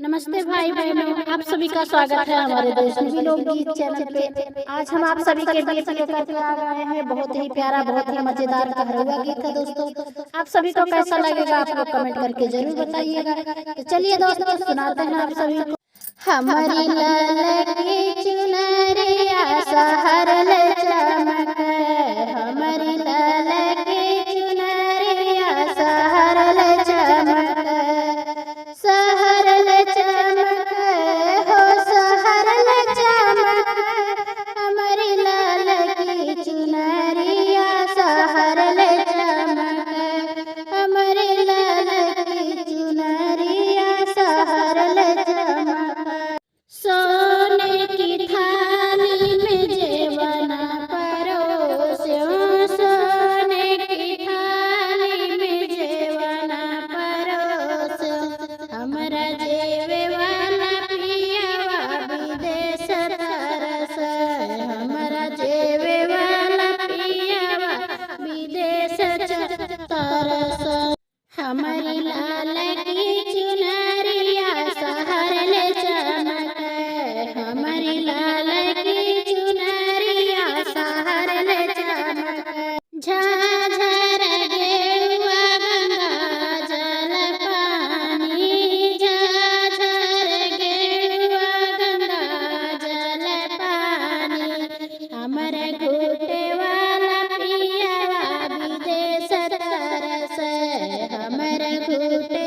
नमस्ते भाई बहनों, आप सभी का स्वागत है हमारे वैष्णवी लोकगीत चैनल पे। आज हम आप सभी के बीच लेकर के आ गए हैं बहुत ही प्यारा, बहुत ही मजेदार कहरवा गीत है दोस्तों। आप सभी को कैसा लगेगा आप लोग कमेंट करके जरूर बताइएगा। तो चलिए दोस्तों सुनाते हैं आप सभी को। हमारी लाल की चुनरिया सहर ले चमक, हमारी लाल की चुनरिया सहर ले चमक, सहर ले चमक हो सहर ले चमक, हमारी लाल की चुनरिया सहर ले चमक, हमारी लाल की चुनरिया सहर ले चमक। सोने की थाली में जेवना परोस्यो, सोने की थाली में जेवना परोस्यो, हमरा जेवे वाला पियावा विदेश तरस, हमरा जेवे वाला पियावा विदेश तरस, हमारी लाल की चुनरिया सहर ले चमक, हमारी लाल की चुनरिया सहर ले चमक। झाझर गेरुआ गंगा जल पानी, झाझर गेरुआ गंगा जल पानी, हमरे घूटे वाला पियावा विदेश तरस, हमरे घूटे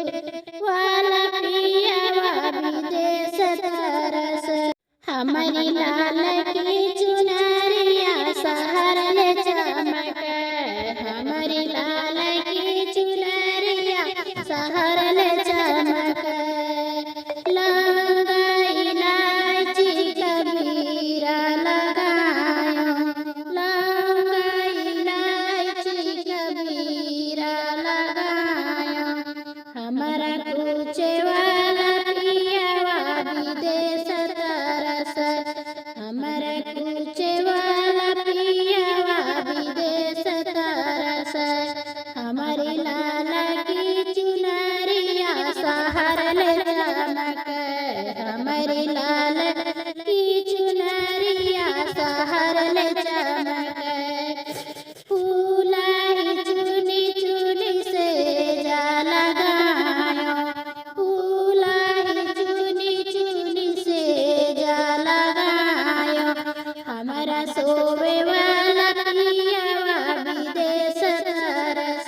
वाला पियावा विदेश तरस, हमारी लाल की चुनरिया सहर ले चमक, हमारी लाल की चुनरिया सहर ले चमक। लौंग इलायची कबीरा लगायो, लौंग इलायची कबीरा लगायो, हमारा पूछे वाला पियावा विदेश तरस, हमारा पूछे वाला पियावा विदेश तरस, हमारी लाल की चुनरिया सहर ले चमक, हमारी लाल की चुनरिया सहर ले चमक। फूला ही चुनी चुनी से जा लगायो, फूला ही चुनी चुनी से जा लगायो, हमारा सोवे वाला पियावा विदेश तरस,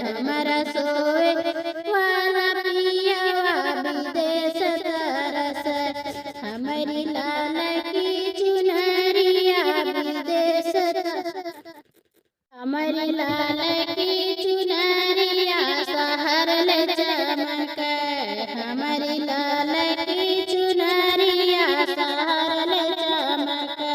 हमारा सोवे वाला पियावा विदेश तरस, हमारी लाल की चुनरिया विदेश तरस, हमारी लाल की चुनरिया सहर ले चमक, हमारी लाल